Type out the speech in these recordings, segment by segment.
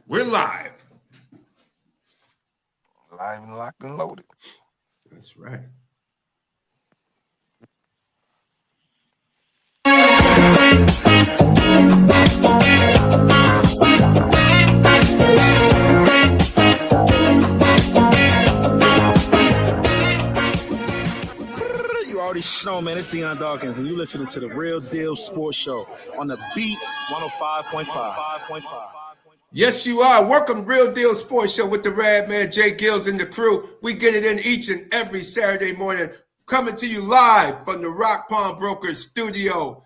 We're live. Live and locked and loaded. That's right. You already know, man. It's Deion Dawkins, and you listening to the Real Deal Sports Show on the Beat 105.5. Yes, you are. Welcome, Real Deal Sports Show with the Radman, J-GILLZ, and the crew. We get it in each and every Saturday morning, coming to you live from the Rock Palm Brokers studio.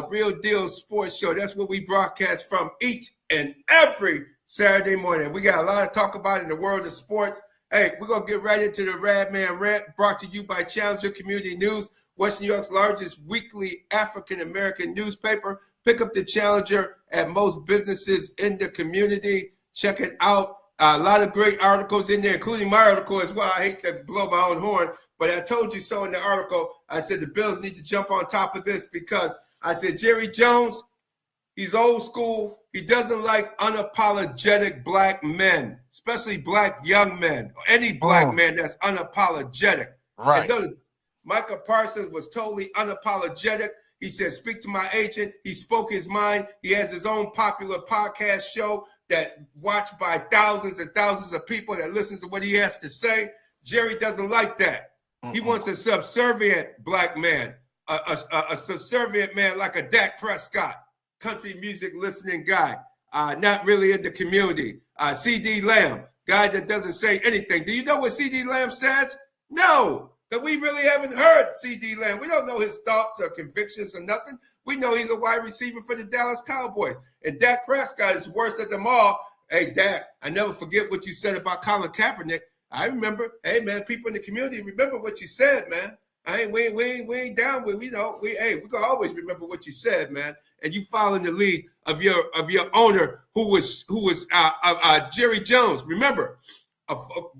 Real Deal Sports Show. That's what we broadcast from each and every Saturday morning. We got a lot to talk about in the world of sports. Hey, we're going to get right into the Radman Rant, brought to you by Challenger Community News, West New York's largest weekly African-American newspaper. Pick up the Challenger at most businesses in the community. Check it out. A lot of great articles in there, including my article as well. I hate to blow my own horn, but I told you so in the article. I said the Bills need to jump on top of this because I said Jerry Jones, he's old school. He doesn't like unapologetic black men, especially black young men, or any black man that's unapologetic. Right. And Micah Parsons was totally unapologetic. He said, speak to my agent. He spoke his mind. He has his own popular podcast show that watched by thousands and thousands of people that listen to what he has to say. Jerry doesn't like that. He wants a subservient black man, a subservient man like a Dak Prescott, country music listening guy, not really in the community. C.D. Lamb, guy that doesn't say anything. Do you know what C.D. Lamb says? No. That we really haven't heard C.D. Lamb. We don't know his thoughts or convictions or nothing. We know he's a wide receiver for the Dallas Cowboys. And Dak Prescott is worse of them all. Hey, Dak, I never forget what you said about Colin Kaepernick. I remember. Hey, man, people in the community remember what you said, man. We ain't down with, we're gonna always remember what you said, man. And you following the lead of your owner, who was Jerry Jones. Remember,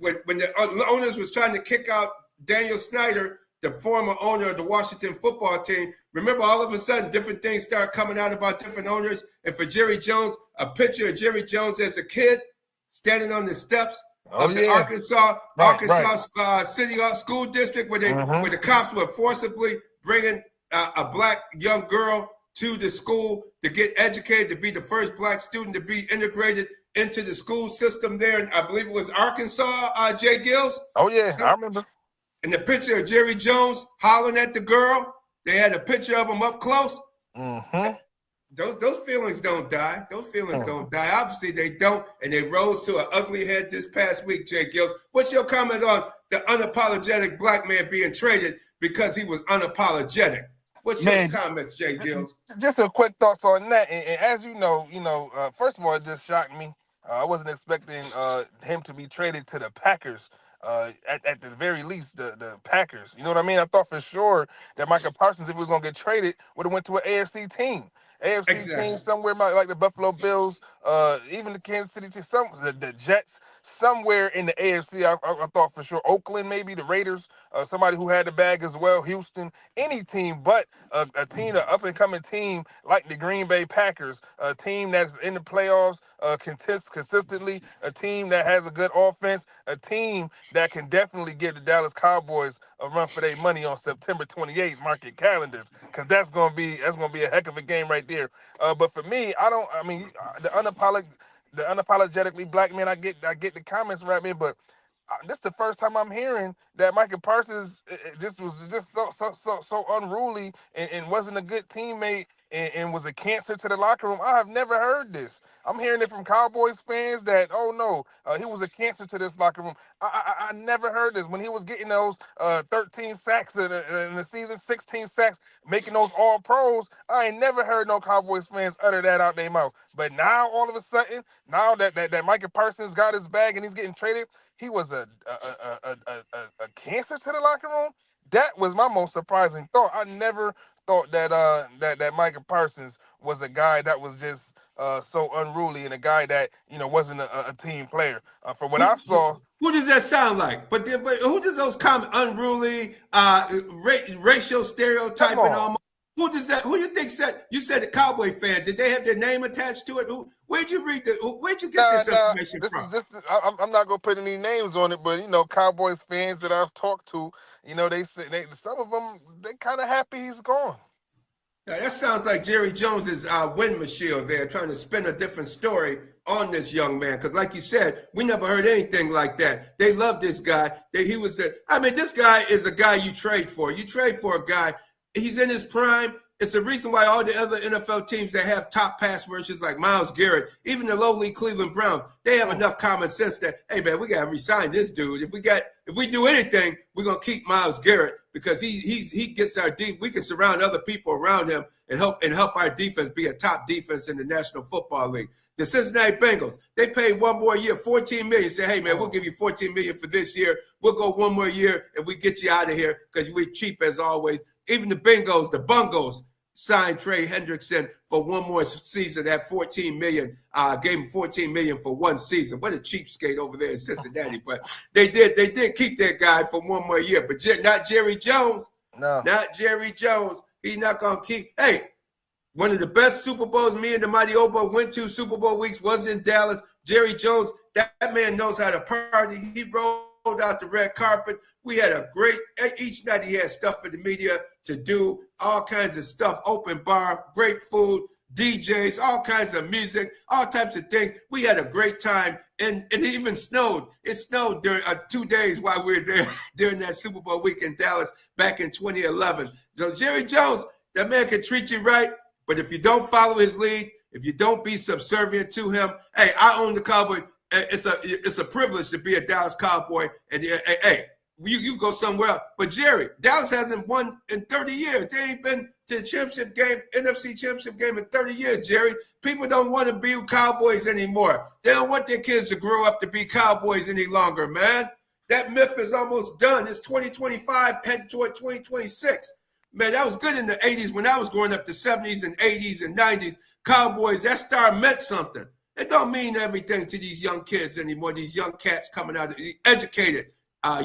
when the owners was trying to kick out Daniel Snyder, the former owner of the Washington football team, remember all of a sudden different things start coming out about different owners. And for Jerry Jones, a picture of Jerry Jones as a kid standing on the steps of the Arkansas City School District, where the cops were forcibly bringing a black young girl to the school to get educated, to be the first black student to be integrated into the school system there. And I believe it was Arkansas, J-GILLZ. Oh, yeah, I remember. And the picture of Jerry Jones hollering at the girl, they had a picture of him up close. Those feelings don't die. Those feelings don't die. Obviously, they don't. And they rose to an ugly head this past week, J-GILLZ. What's your comment on the unapologetic black man being traded because he was unapologetic? What's your comments, J-GILLZ? Just a quick thoughts on that. And as you know, first of all, it just shocked me. I wasn't expecting him to be traded to the Packers. At the very least, the Packers. You know what I mean? I thought for sure that Micah Parsons, if he was going to get traded, would have went to an AFC team. Team somewhere like the Buffalo Bills, even the Kansas City team, the Jets, somewhere in the AFC. I thought for sure Oakland, maybe the Raiders, somebody who had the bag as well, Houston, any team but a team, an up-and-coming team like the Green Bay Packers, a team that's in the playoffs consistently, a team that has a good offense, a team that can definitely give the Dallas Cowboys a run for their money on September 28th. Mark your calendars, because that's gonna be a heck of a game right there. But for me, the unapologetically black man, I get the comments, right, man, but this is the first time I'm hearing that Micah Parsons was just so unruly and wasn't a good teammate and was a cancer to the locker room. I have never heard this. I'm hearing it from Cowboys fans that, oh no, he was a cancer to this locker room. I never heard this. When he was getting those 13 sacks in the season, 16 sacks, making those all pros, I ain't never heard no Cowboys fans utter that out their mouth. But now, all of a sudden, now that Micah Parsons got his bag and he's getting traded, he was a cancer to the locker room. That was my most surprising thought. I never thought that Micah Parsons was a guy that was just so unruly and a guy that wasn't a team player. From what I saw, who does that sound like? But who does those comments unruly, racial stereotyping almost? Who does that? Who you think said? You said a Cowboy fan. Did they have their name attached to it? Where'd you read Where'd you get this information from? I'm not gonna put any names on it, but Cowboys fans that I've talked to, they say some of them they kind of happy he's gone. Now, that sounds like Jerry Jones's wind machine there, trying to spin a different story on this young man. Because, like you said, we never heard anything like that. They love this guy. This guy is a guy you trade for. You trade for a guy. He's in his prime. It's the reason why all the other NFL teams that have top pass rushers like Myles Garrett, even the lowly Cleveland Browns, they have enough common sense that, hey man, we gotta resign this dude. If we do anything, we're gonna keep Myles Garrett because he gets our deep. We can surround other people around him and help our defense be a top defense in the National Football League. The Cincinnati Bengals, they paid one more year, $14 million. Say, hey man, we'll give you $14 million for this year. We'll go one more year and we get you out of here because we're cheap as always. Even the Bungos signed Trey Hendrickson for one more season at $14 million. Gave him $14 million for one season. What a cheapskate over there in Cincinnati. But they did keep that guy for one more year. But not Jerry Jones. No. Not Jerry Jones. He's not going to keep. Hey, one of the best Super Bowls me and the Mighty Obo went to Super Bowl weeks was in Dallas. Jerry Jones, that man knows how to party. He rolled out the red carpet. We had a great, each night he had stuff for the media to do, all kinds of stuff, open bar, great food, DJs, all kinds of music, all types of things. We had a great time, and it even snowed. It snowed during 2 days while we were there during that Super Bowl week in Dallas back in 2011. So Jerry Jones, that man can treat you right, but if you don't follow his lead, if you don't be subservient to him, hey, I own the Cowboys. It's a privilege to be a Dallas Cowboy, and hey, you go somewhere else. But Jerry, Dallas hasn't won in 30 years. They ain't been to the championship game, NFC championship game in 30 years, Jerry. People don't want to be Cowboys anymore. They don't want their kids to grow up to be Cowboys any longer, man. That myth is almost done. It's 2025, heading toward 2026. Man, that was good in the 80s when I was growing up, the 70s and 80s and 90s. Cowboys, that star meant something. It don't mean everything to these young kids anymore, these young cats coming out, educated.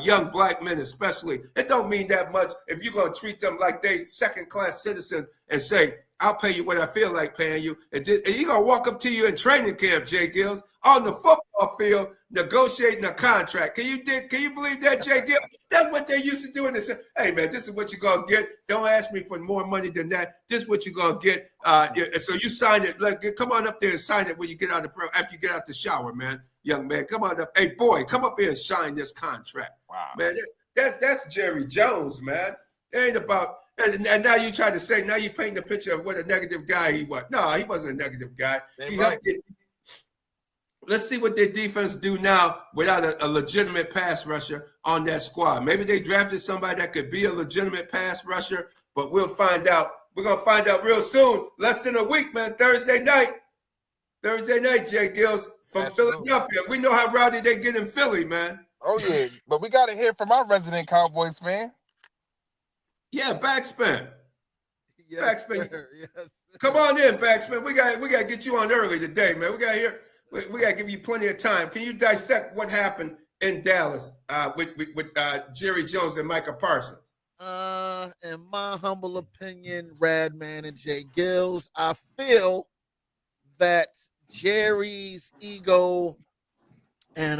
Young black men especially, it don't mean that much if you're going to treat them like they second-class citizens and say, I'll pay you what I feel like paying you. And you're going to walk up to you in training camp, J-GILLZ, on the football field, negotiating a contract. Can you believe that, J-GILLZ? That's what they used to do. And they say, hey, man, this is what you're going to get. Don't ask me for more money than that. This is what you're going to get. So you sign it. Come on up there and sign it when you get out after you get out the shower, man. Young man, come on up. Hey, boy, come up here and sign this contract. Wow. Man, that's Jerry Jones, man. It ain't about and now you try to say, now you paint the picture of what a negative guy he was. No, he wasn't a negative guy. Let's see what their defense do now without a legitimate pass rusher on that squad. Maybe they drafted somebody that could be a legitimate pass rusher, but we'll find out. We're going to find out real soon. Less than a week, man. Thursday night, J-GILLZ. From Philadelphia. We know how rowdy they get in Philly, man. Oh, yeah. But we got to hear from our resident Cowboys fan. Yeah, BacSpin. Yes, BacSpin. sir. Yes. Come on in, BacSpin. We got to get you on early today, man. We got to give you plenty of time. Can you dissect what happened in Dallas with Jerry Jones and Micah Parsons? In my humble opinion, Radman and J-GILLZ, I feel that Jerry's ego and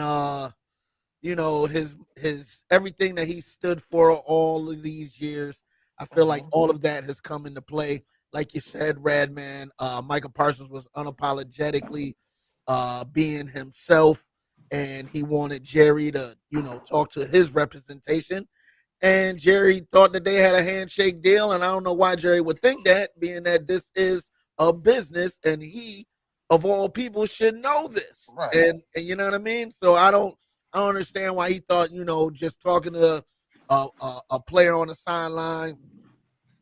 his everything that he stood for all of these years, I feel like all of that has come into play. Like you said, Radman, Micah Parsons was unapologetically being himself, and he wanted Jerry to talk to his representation, and Jerry thought that they had a handshake deal, and I don't know why Jerry would think that, being that this is a business and he of all people should know this. Right. And you know what I mean? So I don't understand why he thought, just talking to a player on the sideline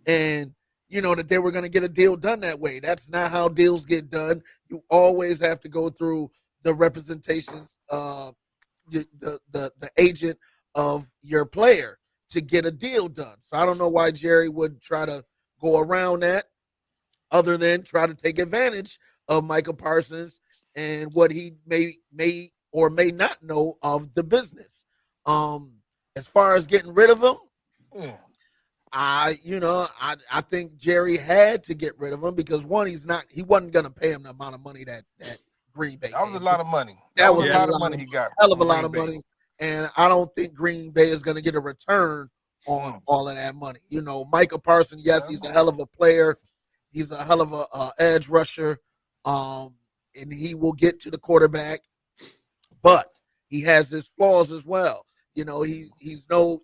and, that they were going to get a deal done that way. That's not how deals get done. You always have to go through the representations, the agent of your player to get a deal done. So I don't know why Jerry would try to go around that other than try to take advantage of Micah Parsons and what he may or may not know of the business. As far as getting rid of him, I think Jerry had to get rid of him because one, he wasn't gonna pay him the amount of money that Green Bay That was gave a lot him. of money. That was a lot of money he got. hell of a from lot Green of Bay. money, and I don't think Green Bay is gonna get a return on Mm. all of that money. Micah Parsons, yes, he's a hell of a player. He's a hell of a edge rusher, and he will get to the quarterback, but he has his flaws as well. He's no,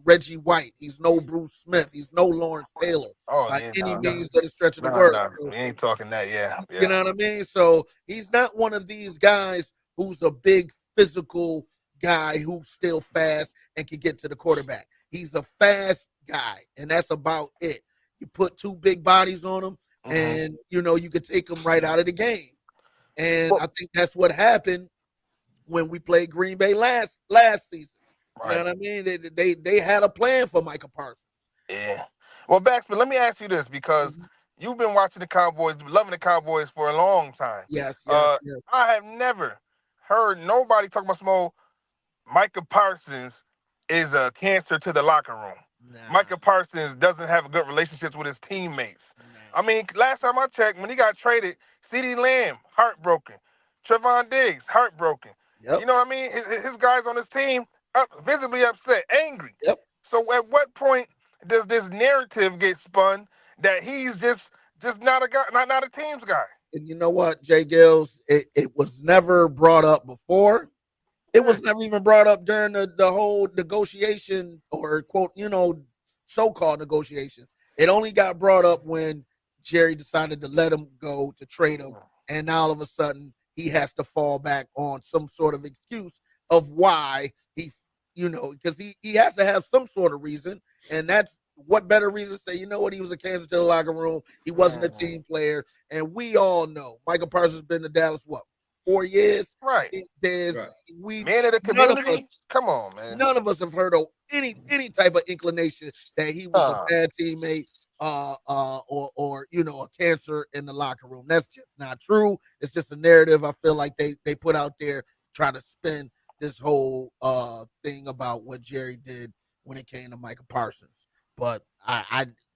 Reggie White. He's no Bruce Smith. He's no Lawrence Taylor Oh, by yeah, any nah. means of the stretch of the Nah, word. nah, So, we ain't talking that. Yeah. you know what I mean? So he's not one of these guys who's a big physical guy who's still fast and can get to the quarterback. He's a fast guy, and that's about it. You put two big bodies on him, and you could take him right out of the game. And I think that's what happened when we played Green Bay last season. You know what I mean? They had a plan for Micah Parsons. Yeah. Well, BacSpin, let me ask you this because you've been watching the Cowboys, loving the Cowboys for a long time. Yes. I have never heard nobody talk about Micah Parsons is a cancer to the locker room. Nah. Micah Parsons doesn't have a good relationships with his teammates. Nah. I mean, last time I checked, when he got traded, CeeDee Lamb, heartbroken. Trevon Diggs, heartbroken. Yep. You know what I mean? His guys on his team, visibly upset, angry. Yep. So at what point does this narrative get spun that he's just not a guy, not a team's guy? And you know what, J-GILLZ, it was never brought up before. It was never even brought up during the whole negotiation or quote, so-called negotiation. It only got brought up when Jerry decided to let him go, to trade him, and now all of a sudden he has to fall back on some sort of excuse of why because he has to have some sort of reason, and that's what better reason to say, you know what, he was a cancer to the locker room, he wasn't a team player, and we all know Micah Parsons has been to Dallas 4 years. Right. Man of the community. Come on, man. None of us have heard of any type of inclination that he was a bad teammate, or a cancer in the locker room. That's just not true. It's just a narrative I feel like they put out there to try to spin this whole thing about what Jerry did when it came to Micah Parsons. But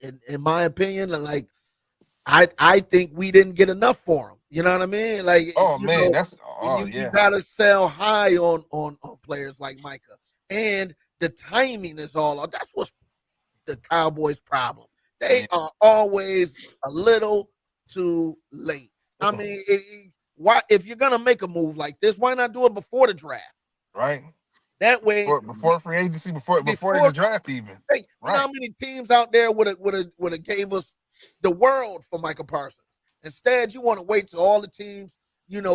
in my opinion, like I think we didn't get enough for him. You know what I mean? Like, you gotta sell high on players like Micah, and the timing is all. That's what's the Cowboys' problem. They are always a little too late. I mean, why? If you're gonna make a move like this, why not do it before the draft? Right. That way, before free agency, before the draft even. Hey, you know how many teams out there would have gave us the world for Micah Parsons? Instead, you want to wait till all the teams,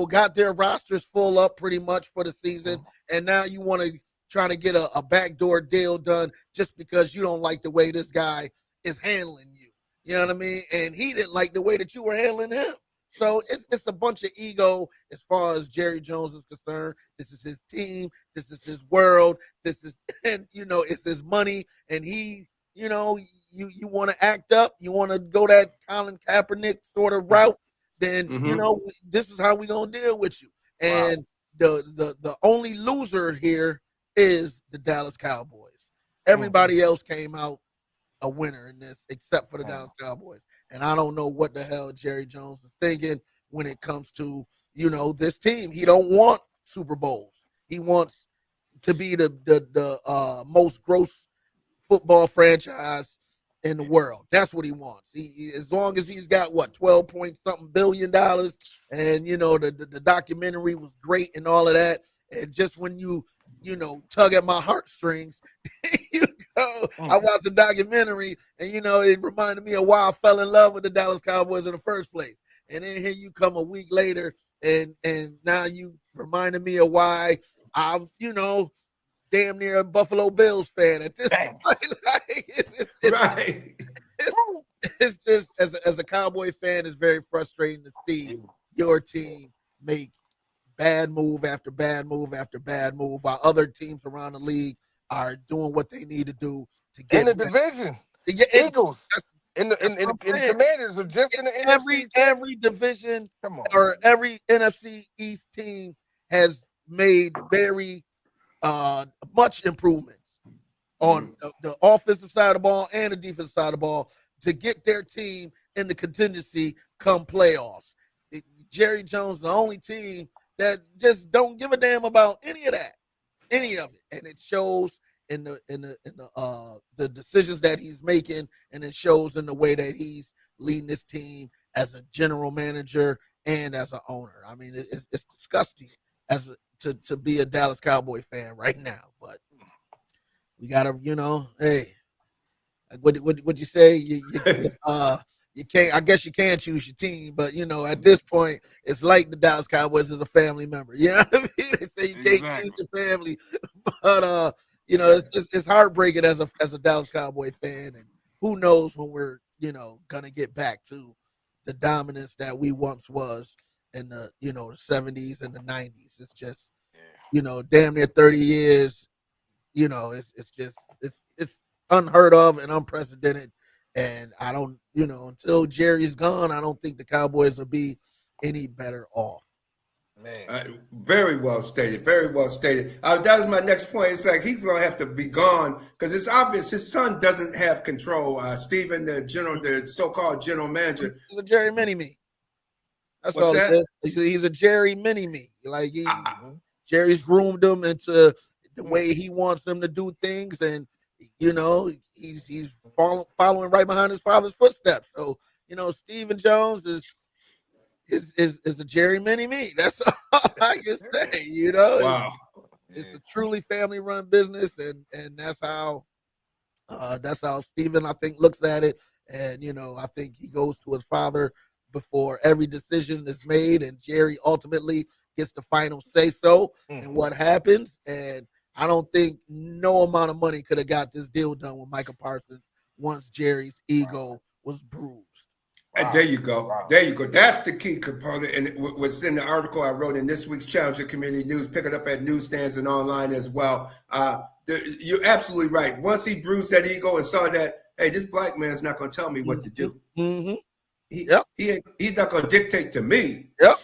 got their rosters full up pretty much for the season, and now you want to try to get a backdoor deal done just because you don't like the way this guy is handling you. You know what I mean? And he didn't like the way that you were handling him. So it's a bunch of ego as far as Jerry Jones is concerned. This is his team. This is his world. This is, and it's his money. And he, you want to act up. You want to go that Colin Kaepernick sort of route. Then this is how we gonna deal with you. And the only loser here is the Dallas Cowboys. Everybody else came out a winner in this, except for the Dallas Cowboys. And I don't know what the hell Jerry Jones is thinking when it comes to, this team. He don't want Super Bowls. He wants to be the most gross football franchise in the world. That's what he wants. He as long as he's got 12 point something $billion, and the documentary was great and all of that. And just when you tug at my heartstrings, I watched the documentary, and it reminded me of why I fell in love with the Dallas Cowboys in the first place. And then here you come a week later, and now you reminded me of why I'm damn near a Buffalo Bills fan at this point. It's just as a Cowboy fan, it's very frustrating to see your team make bad move after bad move after bad move, while other teams around the league are doing what they need to do to get in the division. Eagles and Commanders are just in the NFC. Every division or every NFC East team has made very much improvements on the offensive side of the ball and the defensive side of the ball to get their team in the contingency come playoffs. Jerry Jones, the only team that just don't give a damn about any of that, any of it, and it shows in the decisions that he's making, and it shows in the way that he's leading this team as a general manager and as an owner. I mean, it's disgusting to be a Dallas Cowboy fan right now, but we gotta, hey, what you say? You can't. I guess you can choose your team, but at this point, it's like the Dallas Cowboys is a family member. You know what I mean? They say you can't choose your family, but it's heartbreaking as a Dallas Cowboy fan, and who knows when we're gonna get back to the dominance that we once was in the the 70s and the 90s. It's just damn near 30 years. It's unheard of and unprecedented. And I don't, until Jerry's gone, I don't think the Cowboys will be any better off. Man, very well stated. Very well stated. That was my next point. It's like he's going to have to be gone because it's obvious his son doesn't have control. Steven, the so-called general manager, he's a Jerry Mini-Me. That's What's all that? it is. He's a Jerry Mini-Me. Like Jerry's groomed him into the way he wants them to do things, and he's following right behind his father's footsteps. So Stephen Jones is a Jerry Mini-Me. That's all I can say. Wow. It's a truly family-run business, and that's how Stephen, I think, looks at it. And I think he goes to his father before every decision is made, and Jerry ultimately gets the final say so in what happens. And I don't think no amount of money could have got this deal done with Micah Parsons once Jerry's ego was bruised. And there you go. Wow. There you go. That's the key component. And what's in the article I wrote in this week's Challenger Community News, pick it up at newsstands and online as well. You're absolutely right. Once he bruised that ego and saw that, hey, this black man's not going to tell me what to do. Mm-hmm. He's not going to dictate to me. Yep.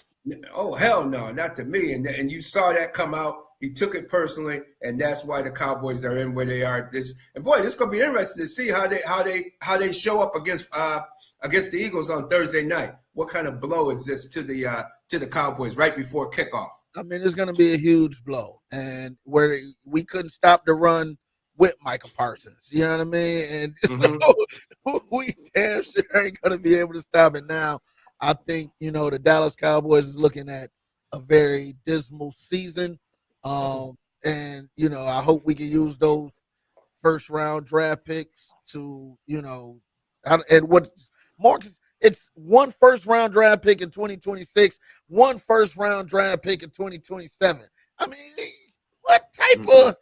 Oh, hell no, not to me. And you saw that come out. He took it personally, and that's why the Cowboys are in where they are. This is going to be interesting to see how they show up against the Eagles on Thursday night. What kind of blow is this to the Cowboys right before kickoff? I mean, it's going to be a huge blow, and where we couldn't stop the run with Micah Parsons. You know what I mean? And so we damn sure ain't going to be able to stop it now. I think the Dallas Cowboys is looking at a very dismal season. And I hope we can use those first round draft picks to, and what Marcus, it's one first round draft pick in 2026, one first round draft pick in 2027. I mean, what type of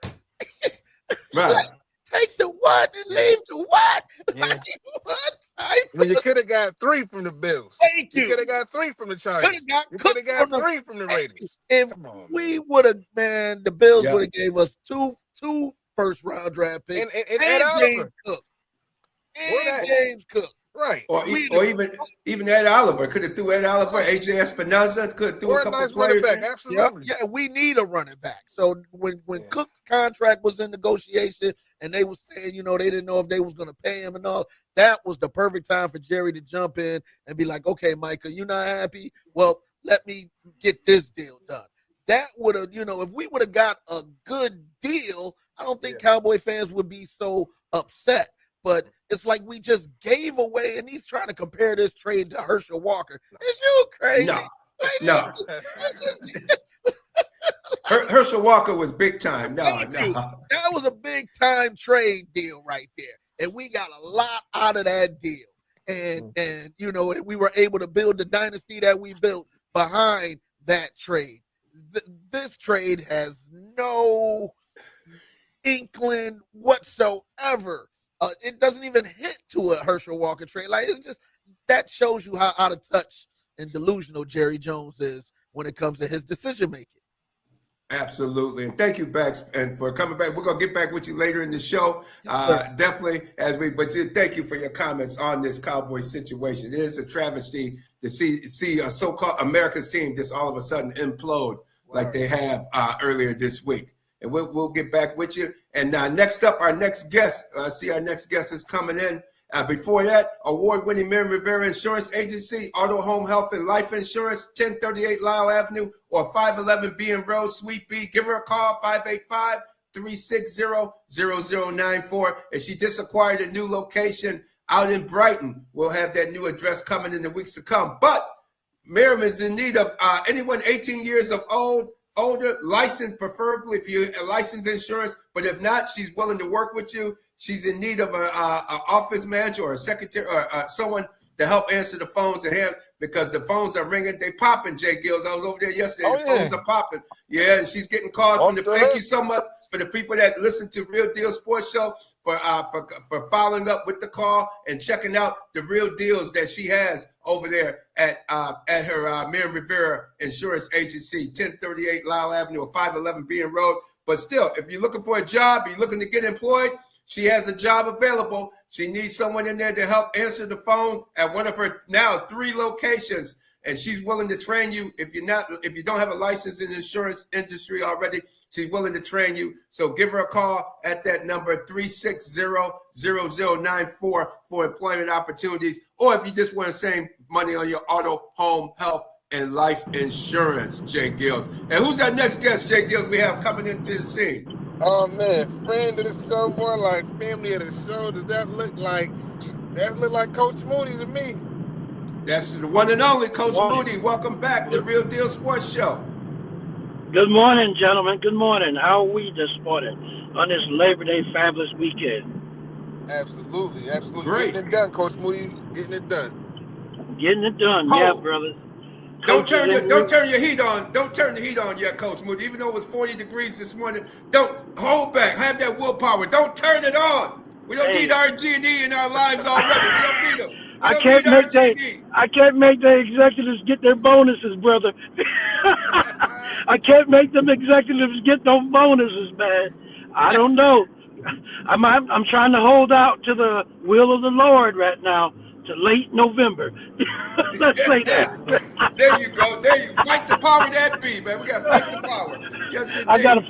right. Take the what and leave the what? Yeah. Like, what type Well, you could have got 3 from the Bills. Thank you. You could have got 3 from the Chargers. You could have got 3 from the Raiders. If we would have, the Bills would have gave us two first round draft picks and James Cook. And James Cook. Right. Or even Ed Oliver. Could have threw Ed Oliver, AJ Espinoza, could have threw a couple nice players. Running back, absolutely. Yeah, we need a running back. So when Cook's contract was in negotiation and they were saying, they didn't know if they was going to pay him and all, that was the perfect time for Jerry to jump in and be like, okay, Micah, you're not happy? Well, let me get this deal done. That would have, if we would have got a good deal, I don't think Cowboy fans would be so upset. But it's like we just gave away, and he's trying to compare this trade to Herschel Walker. Is you crazy? No. Herschel Walker was big time. No. That was a big time trade deal right there. And we got a lot out of that deal. And we were able to build the dynasty that we built behind that trade. This trade has no inkling whatsoever. It doesn't even hit to a Herschel Walker trade. Like, it's just, that shows you how out of touch and delusional Jerry Jones is when it comes to his decision making. Absolutely. And thank you, BacSpin, for coming back. We're going to get back with you later in the show. Definitely, but thank you for your comments on this Cowboys situation. It is a travesty to see a so-called America's team just all of a sudden implode like they have earlier this week. and we'll get back with you. And next up, our next guest. I see our next guest is coming in. Before that, award-winning Miriam Rivera Insurance Agency, Auto, Home, Health, and Life Insurance, 1038 Lyle Avenue or 511 Bean Road, Suite B. Give her a call, 585-360-0094. And she just acquired a new location out in Brighton. We'll have that new address coming in the weeks to come. But Miriam is in need of anyone 18 years of older, licensed, preferably if you're a licensed insurance. But if not, she's willing to work with you. She's in need of an office manager or a secretary or someone to help answer the phones and because the phones are ringing. They popping, J-GILLZ. I was over there yesterday. The phones are popping. Yeah, and she's getting calls from thank you so much for the people that listen to Real Deal Sports Show for following up with the call and checking out the real deals that she has over there at her Miriam Rivera Insurance Agency, 1038 Lyle Avenue or 511 Bean Road. But still, if you're looking for a job, you're looking to get employed, she has a job available. She needs someone in there to help answer the phones at one of her now 3 locations. And she's willing to train you. If you don't have a license in the insurance industry already, she's willing to train you. So give her a call at that number, 360-0094 for employment opportunities. Or if you just want to save money on your auto, home, health, and life insurance, J-GILLZ. And who's our next guest, J-GILLZ, we have coming into the scene? Oh man, friend of the show, more like family of the show. Does that look like Coach Moody to me? That's the one and only Coach Moody. Welcome back to Real Deal Sports Show. Good morning, gentlemen. Good morning. How are we this morning on this Labor Day fabulous weekend? Absolutely. Great. Getting it done, Coach Moody. Getting it done. Yeah, brother. Don't turn your heat on. Don't turn the heat on yet, Coach Moody. Even though it was 40 degrees this morning, don't hold back. Have that willpower. Don't turn it on. We don't need RG&E in our lives already. We don't need them. I can't make the executives get their bonuses, brother. I can't make them executives get those bonuses, man. I don't know. I'm trying to hold out to the will of the Lord right now to late November. Let's say that. There you go. Fight the power that be, man. We got to fight the power. Yes, indeed. I got to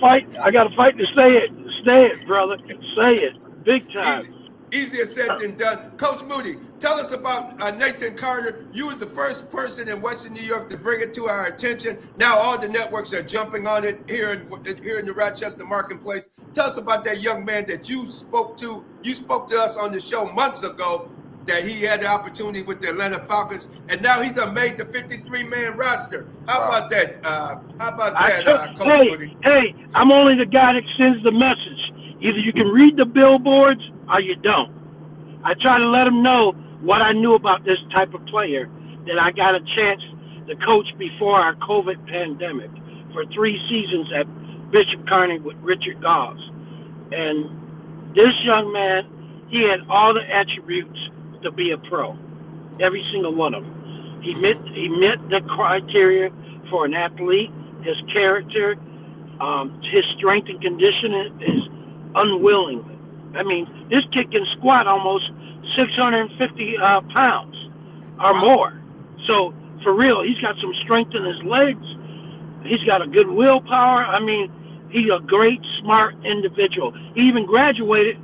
fight to say it. Say it, brother. Say it. Big time. Easier said than done. Coach Moody, tell us about Nathan Carter. You was the first person in Western New York to bring it to our attention. Now all the networks are jumping on it here in the Rochester marketplace. Tell us about that young man that you spoke to. You spoke to us on the show months ago that he had the opportunity with the Atlanta Falcons, and now he's made the 53-man roster. How about that? Coach Moody? Hey, I'm only the guy that sends the message. Either you can read the billboards or you don't. I try to let them know what I knew about this type of player that I got a chance to coach before our COVID pandemic for 3 seasons at Bishop Kearney with Richard Goss. And this young man, he had all the attributes to be a pro, every single one of them. He met the criteria for an athlete. His character, his strength and conditioning is unwilling. I mean, this kid can squat almost 650 pounds or more. So for real, he's got some strength in his legs. He's got a good willpower. I mean, he's a great, smart individual. He even graduated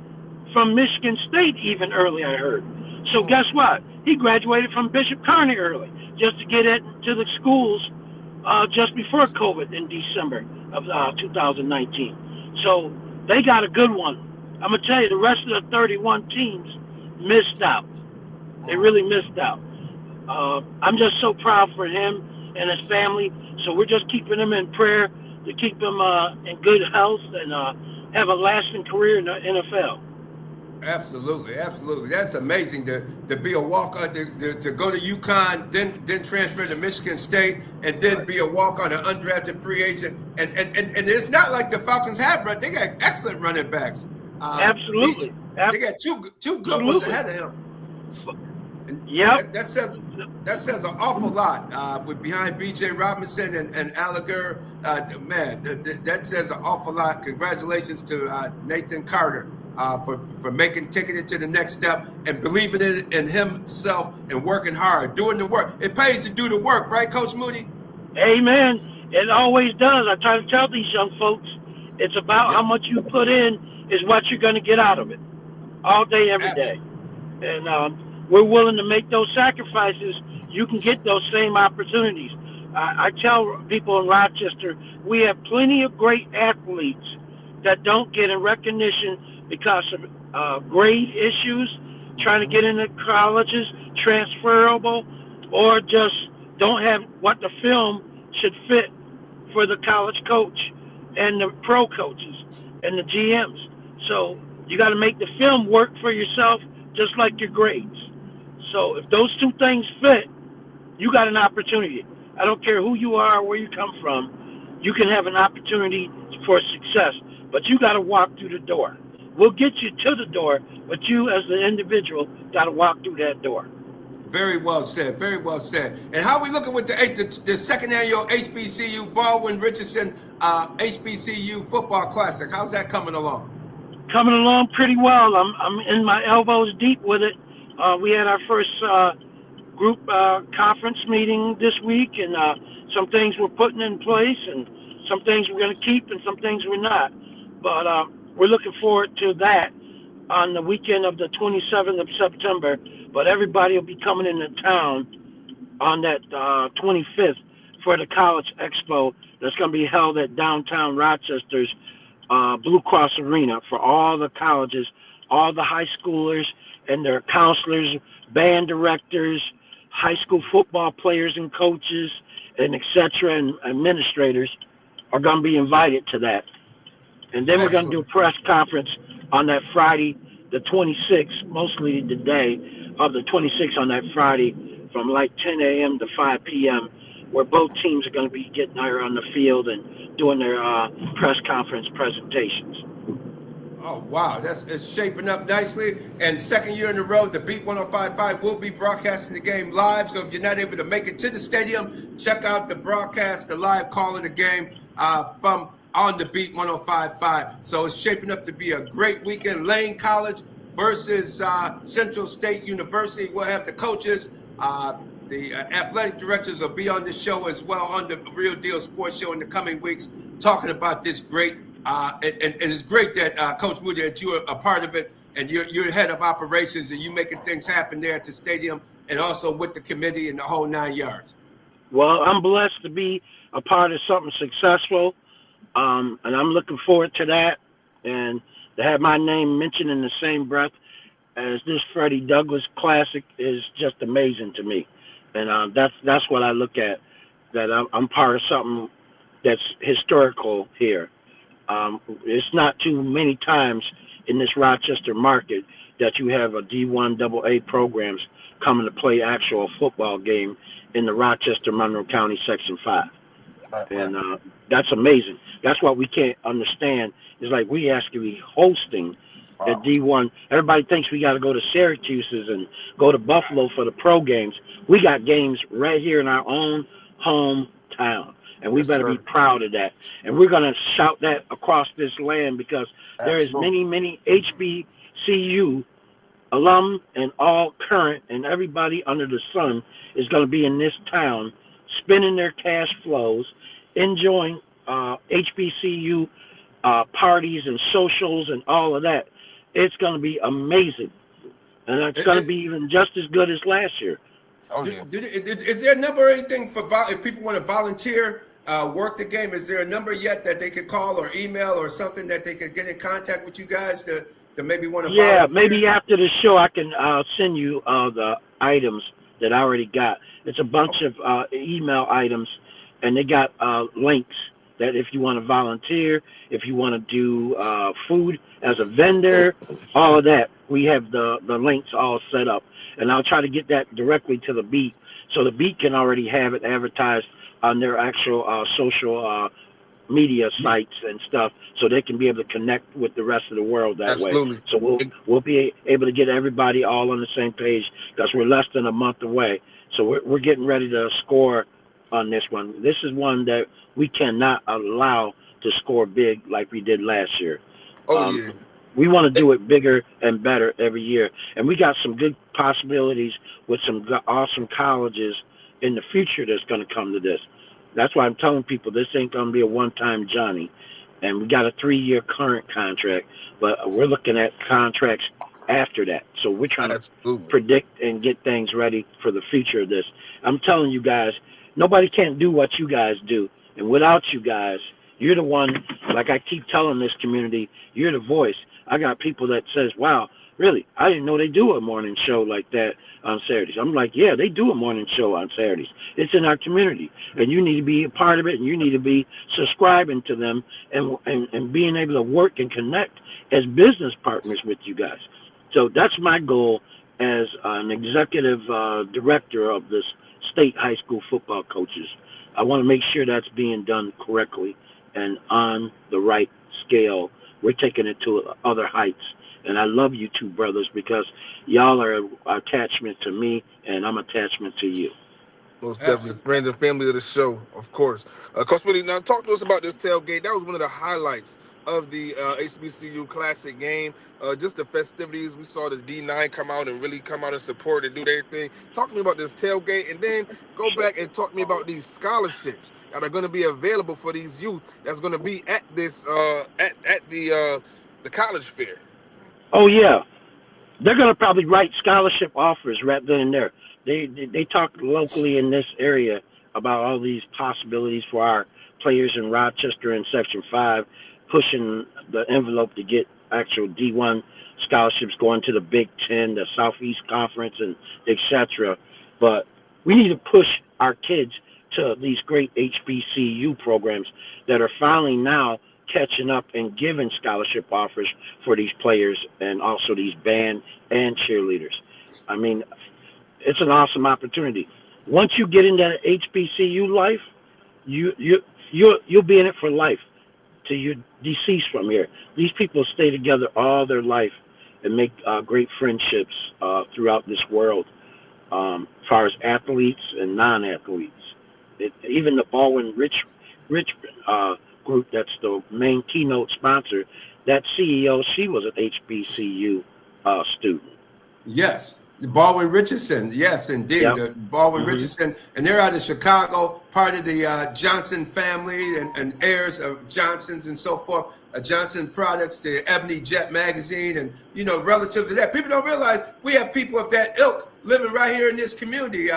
from Michigan State even early, I heard. So guess what? He graduated from Bishop Kearney early just to get into the schools just before COVID in December of 2019. So they got a good one. I'm going to tell you, the rest of the 31 teams missed out. They really missed out. I'm just so proud for him and his family. So we're just keeping him in prayer to keep him in good health and have a lasting career in the NFL. Absolutely. That's amazing to be a walk-on, to go to UConn, then transfer to Michigan State, and then be a walk-on, an undrafted free agent. And it's not like the Falcons have run. They got excellent running backs. Absolutely. They got two good ones ahead of him. Yeah. That says an awful lot with behind B.J. Robinson and Alliger. Man, that says an awful lot. Congratulations to Nathan Carter. For taking it to the next step and believing in himself and working hard, doing the work. It pays to do the work, right, Coach Moody? Amen. It always does. I try to tell these young folks, It's about how much you put in is what you're going to get out of it, all day, every day. And we're willing to make those sacrifices. You can get those same opportunities. I tell people in Rochester, we have plenty of great athletes that don't get in recognition because of grade issues, trying to get into colleges, transferable, or just don't have what the film should fit for the college coach and the pro coaches and the GMs. So you got to make the film work for yourself just like your grades. So if those two things fit, you got an opportunity. I don't care who you are or where you come from, you can have an opportunity for success, but you got to walk through the door. We'll get you to the door, but you as the individual got to walk through that door. Very well said. Very well said. And how are we looking with the second annual HBCU Baldwin Richardson HBCU Football Classic? How's that coming along? Coming along pretty well. I'm in my elbows deep with it. We had our first group conference meeting this week, and some things we're putting in place, and some things we're going to keep, and some things we're not. But we're looking forward to that on the weekend of the 27th of September. But everybody will be coming into town on that 25th for the College Expo that's going to be held at downtown Rochester's Blue Cross Arena for all the colleges, all the high schoolers and their counselors, band directors, high school football players and coaches, and et cetera, and administrators are going to be invited to that. And then we're going to do a press conference on that Friday, the 26th, mostly the day of the 26th on that Friday from like 10 a.m. to 5 p.m., where both teams are going to be getting there on the field and doing their press conference presentations. Oh, wow. It's shaping up nicely. And second year in a row, the Beat 105.5 will be broadcasting the game live. So if you're not able to make it to the stadium, check out the broadcast, the live call of the game from on the Beat 105.5. So it's shaping up to be a great weekend. Lane College versus Central State University. We'll have the coaches. The athletic directors will be on the show as well on the Real Deal Sports Show in the coming weeks, talking about this great. And it's great that Coach Moody, that you're a part of it, and you're head of operations, and you're making things happen there at the stadium, and also with the committee and the whole 9 yards. Well, I'm blessed to be a part of something successful, and I'm looking forward to that, and to have my name mentioned in the same breath as this Freddie Douglass Classic is just amazing to me. And that's what I look at, that I'm part of something that's historical here. It's not too many times in this Rochester market that you have a D1 AA programs coming to play actual football game in the Rochester Monroe County Section 5. And that's amazing. That's what we can't understand. It's like we actually hosting at D1. Everybody thinks we got to go to Syracuse's and go to Buffalo for the pro games. We got games right here in our own hometown. And we better be proud of that. And we're going to shout that across this land because there is many HBCU alum and all current and everybody under the sun is going to be in this town spending their cash flows, enjoying HBCU parties and socials and all of that. It's going to be amazing. And it's going to be even just as good as last year. Oh, yeah. Is there a number or anything for if people want to volunteer, work the game? Is there a number yet that they could call or email or something that they could get in contact with you guys to maybe want to volunteer? Yeah, maybe after the show I can send you the items that I already got. It's a bunch of email items, and they got links that if you want to volunteer, if you want to do food as a vendor, all of that, we have the links all set up. And I'll try to get that directly to the Beat, so the Beat can already have it advertised on their actual social media sites and stuff, so they can be able to connect with the rest of the world that way. So we'll be able to get everybody all on the same page because we're less than a month away. So we're getting ready to score on this one. This is one that we cannot allow to score big like we did last year. Yeah. We want to do it bigger and better every year. And we got some good possibilities with some awesome colleges in the future that's going to come to this. That's why I'm telling people this ain't going to be a one-time Johnny. and we got a 3-year current contract, but we're looking at contracts after that. So we're trying to Absolutely. predict and get things ready for the future of this. I'm telling you guys, nobody can't do what you guys do, and without you guys, you're the one. Like I keep telling this community, you're the voice. I got people that says, "Wow, really? I didn't know they do a morning show like that on Saturdays." I'm like, "Yeah, they do a morning show on Saturdays. It's in our community, and you need to be a part of it, and you need to be subscribing to them and being able to work and connect as business partners with you guys." So that's my goal as an executive director of this state high school football coaches. I want to make sure that's being done correctly and on the right scale. We're taking it to other heights. And I love you two brothers because y'all are an attachment to me, and I'm attachment to you. Most definitely. Friends and family of the show, of course. Coach Woody, now talk to us about this tailgate. That was one of the highlights of the HBCU Classic game. Just the festivities. We saw the D9 come out and support and do their thing. Talk to me about this tailgate, and then go back and talk to me about these scholarships that are going to be available for these youth that's going to be at this at the college fair. Oh, yeah. They're going to probably write scholarship offers right then and there. They talk locally in this area about all these possibilities for our players in Rochester and Section 5, pushing the envelope to get actual D1 scholarships going to the Big Ten, the Southeast Conference, and et cetera. But we need to push our kids to these great HBCU programs that are finally now catching up and giving scholarship offers for these players and also these band and cheerleaders. I mean, it's an awesome opportunity. Once you get into HBCU life, you'll be in it for life till you're deceased from here. These people stay together all their life and make great friendships throughout this world, as far as athletes and non-athletes. Even the Baldwin Rich group, that's the main keynote sponsor, that CEO, she was an HBCU student. Yes. Baldwin Richardson, yes, indeed. Yep. Baldwin Richardson, and they're out of Chicago, part of the Johnson family and heirs of Johnsons and so forth. Johnson Products, the Ebony Jet magazine, and relative to that, people don't realize we have people of that ilk living right here in this community.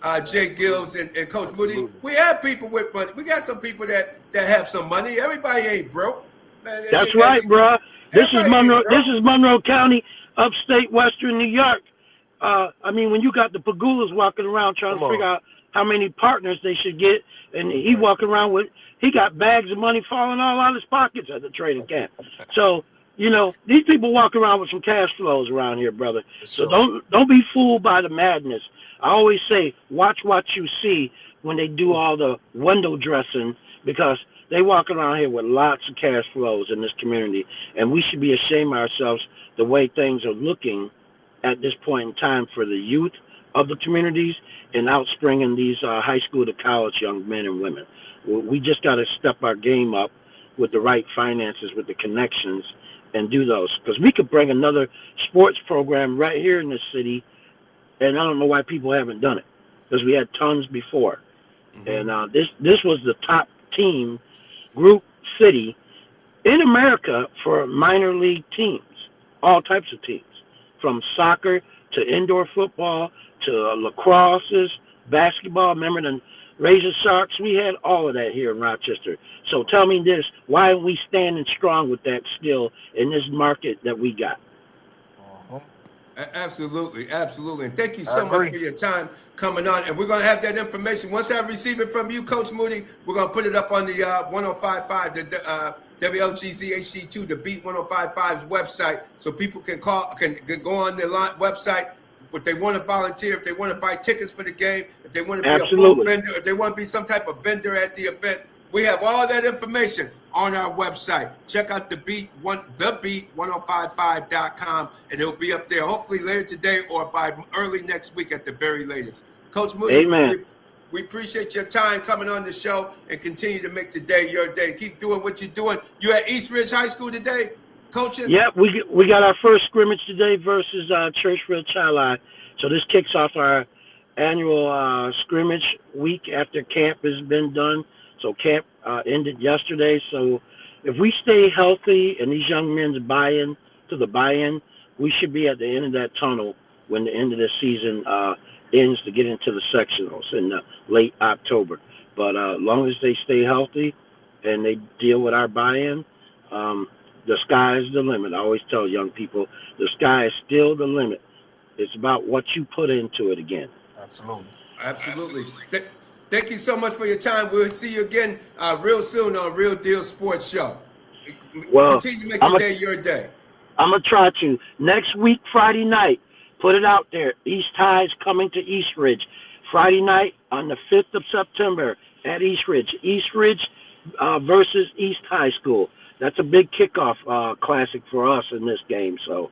J-GILLZ and Coach Moody, we have people with money. We got some people that have some money. Everybody ain't broke. Man, that's right, bro. This is Monroe County, upstate Western New York. I mean, when you got the Pagulas walking around trying to figure out how many partners they should get, and he walking around he got bags of money falling all out of his pockets at the trading camp. So, these people walk around with some cash flows around here, brother. So don't be fooled by the madness. I always say, watch what you see when they do all the window dressing, because they walk around here with lots of cash flows in this community, and we should be ashamed of ourselves the way things are looking at this point in time for the youth of the communities and outspringing these high school to college young men and women. We just got to step our game up with the right finances, with the connections, and do those. Because we could bring another sports program right here in this city, and I don't know why people haven't done it, because we had tons before. And this was the top team group city in America for minor league teams, all types of teams, from soccer to indoor football to lacrosse, basketball. Remember the Razor Sharks? We had all of that here in Rochester. So tell me this, why aren't we standing strong with that still in this market that we got? Absolutely. And thank you so much for your time coming on. And we're going to have that information. Once I receive it from you, Coach Moody, we're going to put it up on the 105.5, the WLGZ HD2, the Beat 105.5's website, so people can go on their website if they want to volunteer, if they want to buy tickets for the game, if they want to be a food vendor, if they want to be some type of vendor at the event. We have all that information on our website. Check out the Beat 1055.com, and it'll be up there hopefully later today or by early next week at the very latest. Coach Moody, amen. We appreciate your time coming on the show and continue to make today your day. Keep doing what you're doing. You at East Ridge High School today, coaching? Yeah, we got our first scrimmage today versus Churchville Chili. So this kicks off our annual scrimmage week after camp has been done. So camp ended yesterday. So If we stay healthy and these young men's buy-in to the buy-in, we should be at the end of that tunnel when the end of the season ends to get into the sectionals in late October. But as long as they stay healthy and they deal with our buy-in, the sky is the limit. I always tell young people, the sky is still the limit. It's about what you put into it again. Absolutely. Absolutely. Thank you so much for your time. We'll see you again real soon on Real Deal Sports Show. Well, continue to make your day your day. I'm going to try to. Next week, Friday night, put it out there. East High's coming to East Ridge. Friday night on the 5th of September at East Ridge. East Ridge versus East High School. That's a big kickoff classic for us in this game. So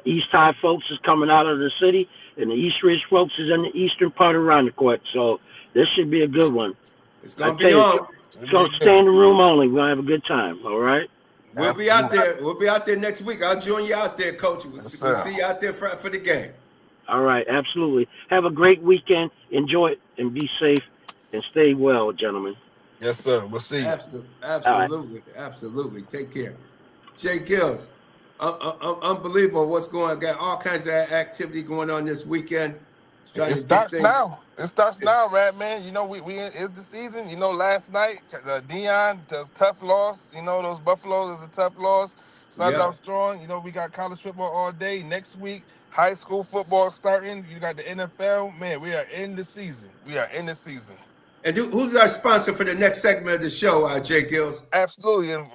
East High folks is coming out of the city, and the East Ridge folks is in the eastern part around the court. So this should be a good one. It's going to be on. It's going to stay in the room only. We're going to have a good time, all right? We'll be out there. We'll be out there next week. I'll join you out there, Coach. We'll see you out there for the game. All right, absolutely. Have a great weekend. Enjoy it and be safe and stay well, gentlemen. Yes, sir. We'll see you. Absolutely. Absolutely. Take care. J-GILLZ, unbelievable what's going on. Got all kinds of activity going on this weekend. It starts now. It starts now, Radman. You know, we it's the season. You know, last night, Dion does tough loss. You know, those Buffaloes is a tough loss. Started out strong. You know, we got college football all day. Next week, high school football starting. You got the NFL. Man, we are in the season. And who's our sponsor for the next segment of the show, J-GILLZ? Absolutely. And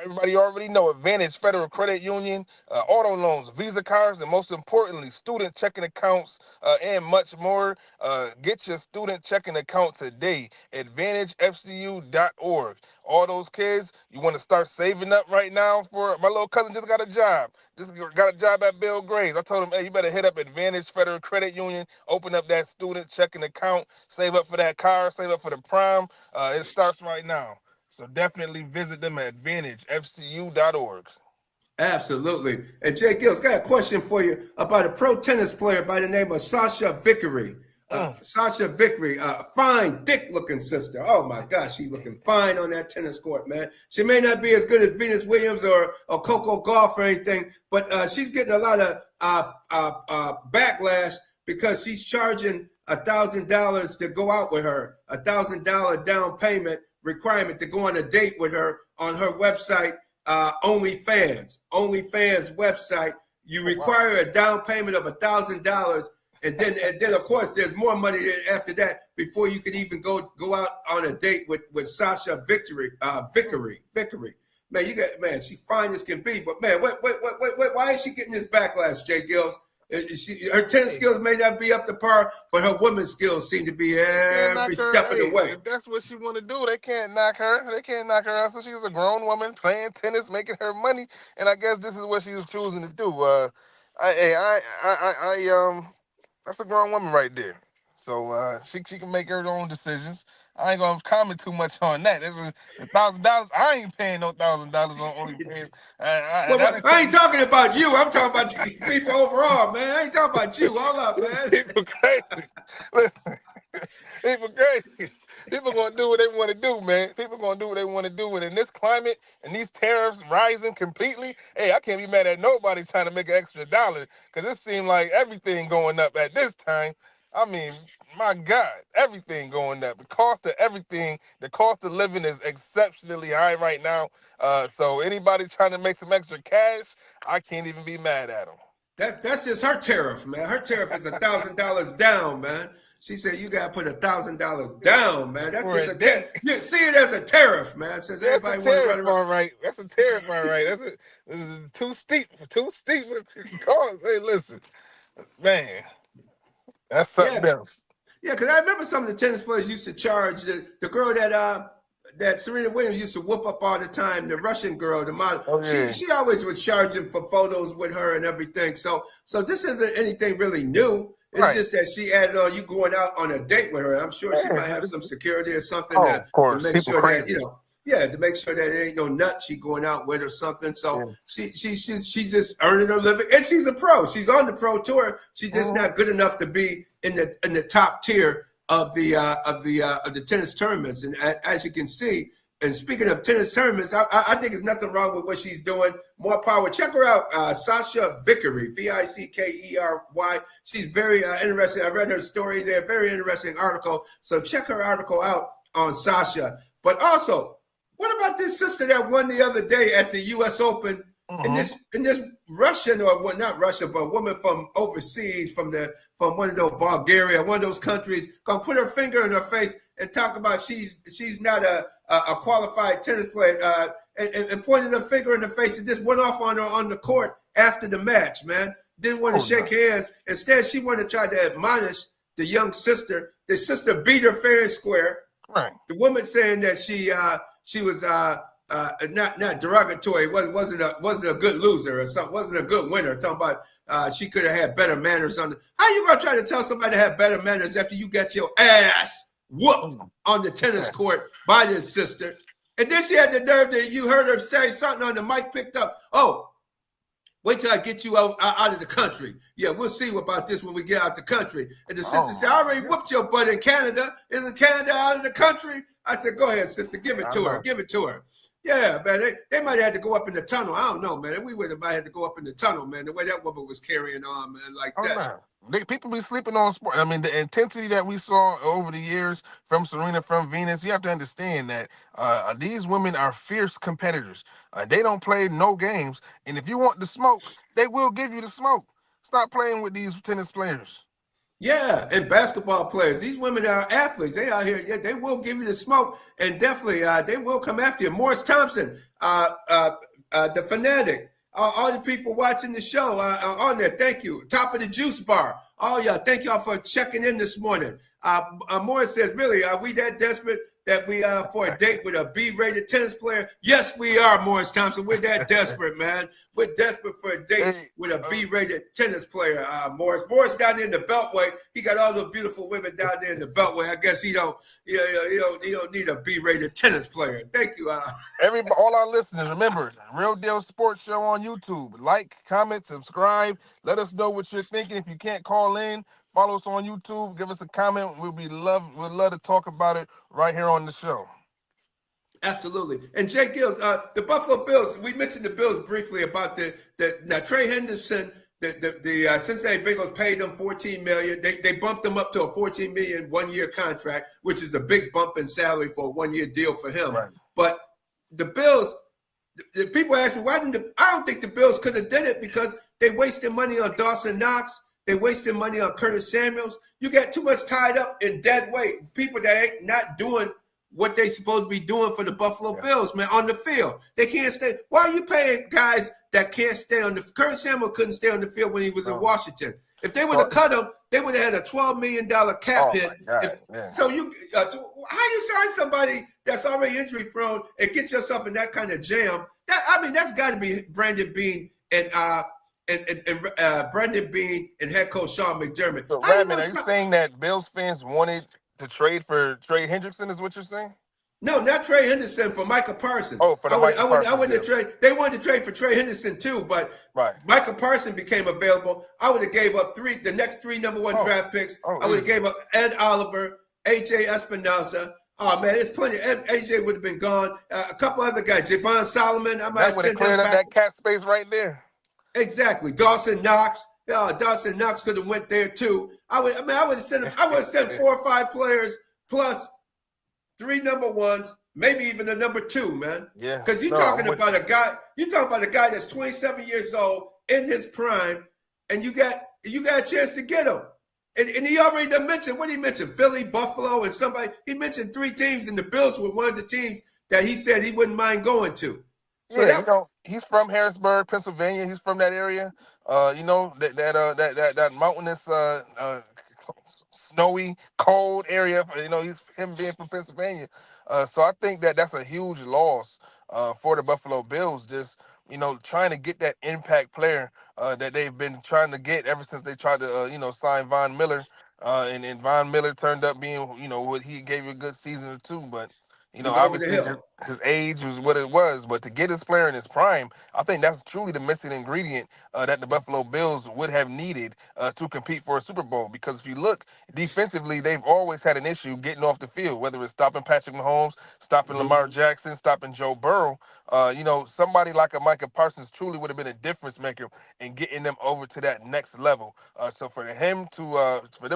everybody already know Advantage Federal Credit Union, auto loans, Visa cards, and most importantly, student checking accounts and much more. Get your student checking account today, AdvantageFCU.org. All those kids, you want to start saving up right now for my little cousin just got a job. Just got a job at Bill Gray's. I told him, hey, you better hit up Advantage Federal Credit Union, open up that student checking account, save up for that car, save up for the prom. It starts right now. So definitely visit them at AdvantageFCU.org. Absolutely. And J-GILLZ, got a question for you about a pro tennis player by the name of Sasha Vickery. Sasha Vickery, fine, thick-looking sister. Oh, my gosh, she's looking fine on that tennis court, man. She may not be as good as Venus Williams or Coco Gauff or anything, but she's getting a lot of backlash because she's charging $1,000 to go out with her, $1,000 down payment requirement to go on a date with her on her website, OnlyFans website. You require a down payment of $1,000. And then of course there's more money after that before you can even go out on a date with Sasha Vickery. Man, she fine as can be, but man, why is she getting this backlash, J-GILLZ? Her tennis skills may not be up to par, but her women's skills seem to be every step of the way. If that's what she want to do, they can't knock her. They can't knock her out. So she's a grown woman playing tennis, making her money, and I guess this is what she's choosing to do. That's a grown woman right there. So she can make her own decisions. I ain't gonna comment too much on that. It's $1,000. I ain't paying no $1,000 on OnlyFans. I ain't talking about you. I'm talking about people overall, man. I ain't talking about you. Hold up, man. People crazy. Listen, people crazy. People gonna do what they want to do, man. People gonna do what they want to do. And in this climate and these tariffs rising completely, hey, I can't be mad at nobody trying to make an extra dollar because it seemed like everything going up at this time. I mean, my God, everything going up. The cost of everything, the cost of living is exceptionally high right now. So anybody trying to make some extra cash, I can't even be mad at them. That's just her tariff, man. Her tariff is $1,000 down, man. She said you gotta put $1,000 down, man. That's just a tariff. You see it as a tariff, man. Says everybody want to run around. All right. That's a tariff, all right. This is too steep. Too steep cost. Hey, listen, man. That's something else. Yeah, because I remember some of the tennis players used to charge the girl that Serena Williams used to whoop up all the time, the Russian girl, the model. Oh, yeah. She always was charging for photos with her and everything. So this isn't anything really new. It's just that she added on you going out on a date with her. I'm sure she might have some security or something to make sure that to make sure that there ain't no nut she going out with or something. So she's just earning her living, and she's a pro. She's on the pro tour. She's just not good enough to be in the top tier of the tennis tournaments. And as you can see, And speaking of tennis tournaments, I think there's nothing wrong with what she's doing. More power. Check her out, Sasha Vickery, Vickery. She's very interesting. I read her story there. Very interesting article. So check her article out on Sasha. But also, what about this sister that won the other day at the U.S. Open? And this Russian, or well, not Russian, but a woman from overseas, from one of those Bulgaria, one of those countries, gonna put her finger in her face and talk about she's not a qualified tennis player, and pointed her finger in the face and just went off on her on the court after the match, man. Didn't want to shake hands. Instead, she wanted to try to admonish the young sister. The sister beat her fair and square. Right. The woman saying that she was not derogatory. Wasn't a good loser or something. Wasn't a good winner. Talking about she could have had better manners on the. How you gonna try to tell somebody to have better manners after you got your ass whooped on the tennis court by this sister? And then she had the nerve that you heard her say something on the mic picked up. Oh, wait till I get you out of the country. Yeah, we'll see about this when we get out the country. And the sister said, I already whooped your butt in Canada. Isn't Canada out of the country? I said, go ahead, sister, give it to her. Give it to her. Yeah, man, they might have had to go up in the tunnel. I don't know, man. We would have might have to go up in the tunnel, man, the way that woman was carrying on, man, like that. People be sleeping on sport. I mean, the intensity that we saw over the years from Serena, from Venus, you have to understand that these women are fierce competitors. They don't play no games. And if you want the smoke, they will give you the smoke. Stop playing with these tennis players. Yeah, and basketball players. These women are athletes. They out here, yeah, they will give you the smoke, and definitely they will come after you. Morris Thompson, the Fanatic, all the people watching the show on there, thank you. Top of the Juice Bar, all y'all, thank y'all for checking in this morning. Morris says, really, are we that desperate that we for a date with a B-rated tennis player? Yes, we are, Morris Thompson. We're that desperate, man. We're desperate for a date with a B-rated tennis player, Morris. Morris down there in the Beltway, he got all those beautiful women down there in the Beltway. I guess he don't need a B-rated tennis player. Thank you. All our listeners, remember, Real Deal Sports Show on YouTube. Like, comment, subscribe. Let us know what you're thinking. If you can't call in, follow us on YouTube. Give us a comment. We'd love to talk about it right here on the show. Absolutely. And J-GILLZ, the Buffalo Bills, we mentioned the Bills briefly about now Trey Henderson, the Cincinnati Bengals paid them $14 million. They bumped him up to a $14 million one-year contract, which is a big bump in salary for a one-year deal for him. Right. But the Bills, the people ask me, why didn't I don't think the Bills could have did it because they wasted money on Dawson Knox. They wasted money on Curtis Samuels. You got too much tied up in dead weight. People that ain't not doing what they supposed to be doing for the Buffalo Bills, man, on the field. They can't stay. Why are you paying guys that can't stay on the – Curtis Samuel couldn't stay on the field when he was in Washington. If they would have cut him, they would have had a $12 million cap hit. So how you sign somebody that's already injury prone and get yourself in that kind of jam? That's got to be Brandon Beane and Brandon Beane and head coach Shawn McDermott. So, Radman, are you saying that Bills fans wanted to trade for Trey Hendrickson is what you're saying? No, not Trey Henderson, for Micah Parsons. Oh, for Micah Parsons. I wouldn't trade. They wanted to trade for Trey Henderson too, but Micah Parsons became available. I would have gave up the next three number one draft picks. I would have gave up Ed Oliver, AJ Espinoza. Oh man, it's plenty. AJ would have been gone. A couple other guys, Javon Solomon. I might have sent cleared up that cap space right there. Exactly. Dawson Knox. Dawson Knox could have went there too. I would have sent him. I would have sent 4 or 5 players plus 3 number ones, maybe even a number 2, man. Yeah. Because you're talking about a guy. You're talking about a guy that's 27 years old in his prime, and you got a chance to get him. And he already done mentioned what he mentioned: Philly, Buffalo, and somebody. He mentioned 3 teams, and the Bills were one of the teams that he said he wouldn't mind going to. So he's from Harrisburg, Pennsylvania. He's from that area. That mountainous, snowy, cold area. He's him being from Pennsylvania. So I think that that's a huge loss for the Buffalo Bills. Just trying to get that impact player that they've been trying to get ever since they tried to sign Von Miller. And Von Miller turned up being what he gave you a good season or 2, but You know, He's over the obviously hill. his age was what it was, but to get his player in his prime, I think that's truly the missing ingredient that the Buffalo Bills would have needed to compete for a Super Bowl. Because if you look defensively, they've always had an issue getting off the field, whether it's stopping Patrick Mahomes, stopping Lamar Jackson, stopping Joe Burrow. You know, somebody like a Micah Parsons truly would have been a difference maker in getting them over to that next level. So for them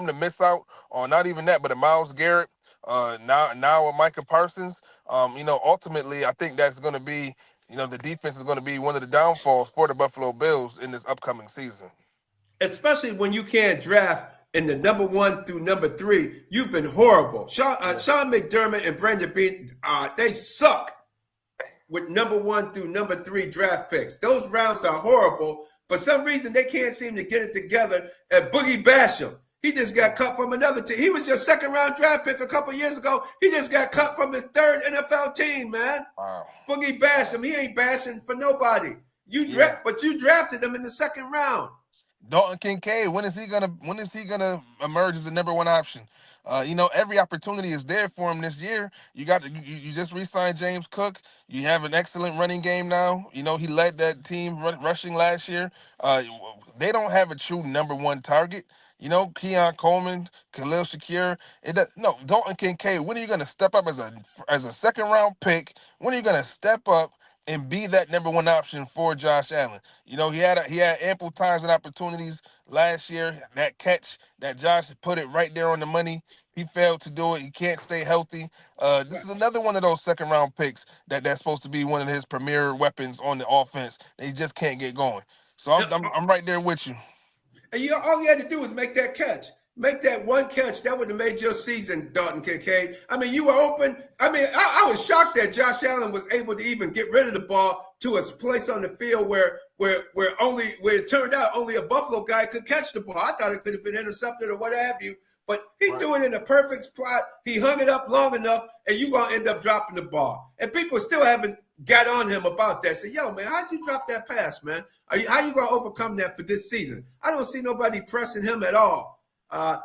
to miss out on not even that, but a Myles Garrett, now with Micah Parsons, you know, ultimately I think that's going to be, you know, the defense is going to be one of the downfalls for the Buffalo Bills in this upcoming season. Especially when you can't draft in the number 1 through number 3. You've been horrible. Shawn McDermott and Brandon Beane, they suck with number 1 through number 3 draft picks. Those rounds are horrible. For some reason, they can't seem to get it together. And Boogie Basham, he just got cut from another team. He was just second-round draft pick a couple years ago. He just got cut from his 3rd NFL team, man. Wow. Boogie Basham, he ain't bashing for nobody. But you drafted him in the 2nd round. Dalton Kincaid, when is he gonna emerge as the number 1 option? You know, every opportunity is there for him this year. You just re-signed James Cook. You have an excellent running game now. You know, he led that team rushing last year. They don't have a true number 1 target. You know, Keon Coleman, Khalil Shakir. Dalton Kincaid. When are you going to step up as a 2nd round pick? When are you going to step up and be that number 1 option for Josh Allen? You know, he had ample times and opportunities last year. That catch that Josh put it right there on the money. He failed to do it. He can't stay healthy. This is another one of those 2nd round picks that's supposed to be one of his premier weapons on the offense. He just can't get going. So I'm right there with you. And all you had to do was make that catch. Make that one catch. That would have made your season, Dalton Kincaid. I mean, you were open. I mean, I was shocked that Josh Allen was able to even get rid of the ball to a place on the field where it turned out only a Buffalo guy could catch the ball. I thought it could have been intercepted or what have you. But he threw it in a perfect spot. He hung it up long enough, and you're going to end up dropping the ball. And people still haven't got on him about that. Say, yo, man, how'd you drop that pass, man? How you going to overcome that for this season? I don't see nobody pressing him at all.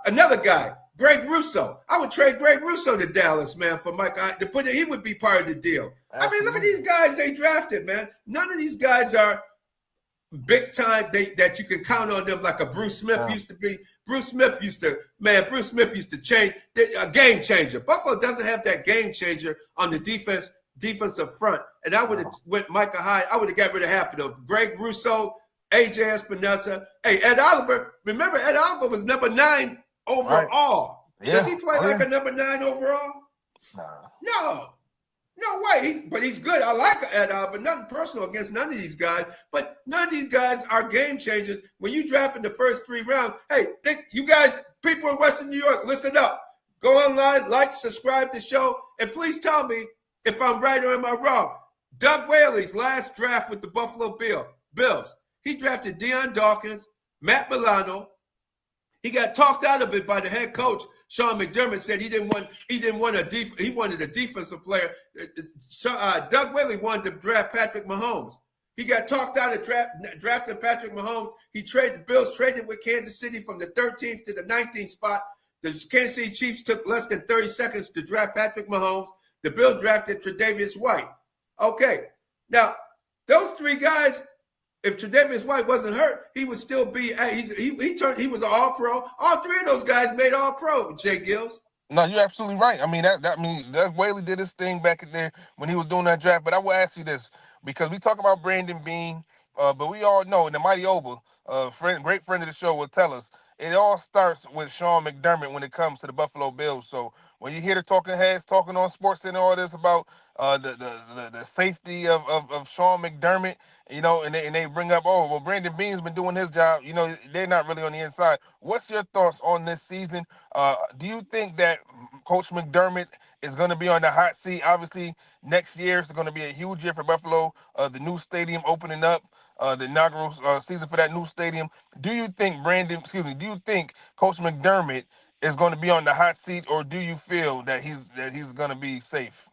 Another guy, Greg Russo. I would trade Greg Russo to Dallas, man, for Micah. He would be part of the deal. Absolutely. I mean, look at these guys they drafted, man. None of these guys are big time that you can count on them like a Bruce Smith used to be. Bruce Smith used to change, a game changer. Buffalo doesn't have that game changer on the defensive front. And I would have went Micah Hyde. I would have got rid of half of them. Greg Russo, AJ Espinosa. Hey, Ed Oliver. Remember, Ed Oliver was number 9 overall. Right. Yeah. Does he play like a number 9 overall? No. No way. But he's good. I like Ed Oliver. Nothing personal against none of these guys. But none of these guys are game changers. When you draft in the first 3 rounds, hey, you guys, people in Western New York, listen up. Go online, like, subscribe to the show, and please tell me if I'm right or am I wrong. Doug Whaley's last draft with the Buffalo Bills. He drafted Deion Dawkins, Matt Milano. He got talked out of it by the head coach. Shawn McDermott said he wanted a defensive player. Doug Whaley wanted to draft Patrick Mahomes. He got talked out of drafting Patrick Mahomes. The Bills traded with Kansas City from the 13th to the 19th spot. The Kansas City Chiefs took less than 30 seconds to draft Patrick Mahomes. The Bills drafted Tre'Davious White. Okay, now those 3 guys. If Tre'Davious White wasn't hurt, he would still be. He was an All-Pro. All 3 of those guys made All-Pro. J-GILLZ. No, you're absolutely right. I mean that Whaley did his thing back in there when he was doing that draft. But I will ask you this, because we talk about Brandon Beane, but we all know, and the Mighty Oba, great friend of the show, will tell us it all starts with Shawn McDermott when it comes to the Buffalo Bills. So when you hear the talking heads talking on SportsCenter, all this about the safety of Shawn McDermott, you know, and they bring up, Brandon Beane's been doing his job. You know, they're not really on the inside. What's your thoughts on this season? Do you think that Coach McDermott is going to be on the hot seat? Obviously, next year is going to be a huge year for Buffalo. The new stadium opening up, the inaugural season for that new stadium. Do you think Coach McDermott is going to be on the hot seat, or do you feel that he's going to be safe?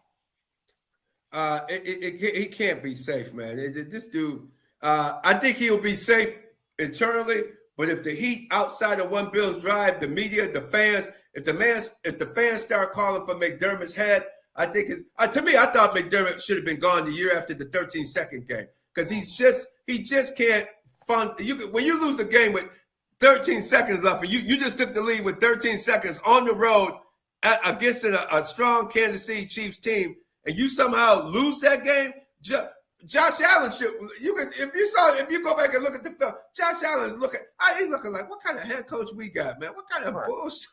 He can't be safe, man. This dude, I think he'll be safe internally, but if the heat outside of One Bills Drive, the media, the fans, if the fans start calling for McDermott's head, I think to me, I thought McDermott should have been gone the year after the 13-second game because he just can't fund. When you lose a game with 13 seconds left, and you just took the lead with 13 seconds on the road against a strong Kansas City Chiefs team, and you somehow lose that game. Josh Allen should. If you go back and look at the film, Josh Allen is he's looking like, what kind of head coach we got, man? What kind of bullshit?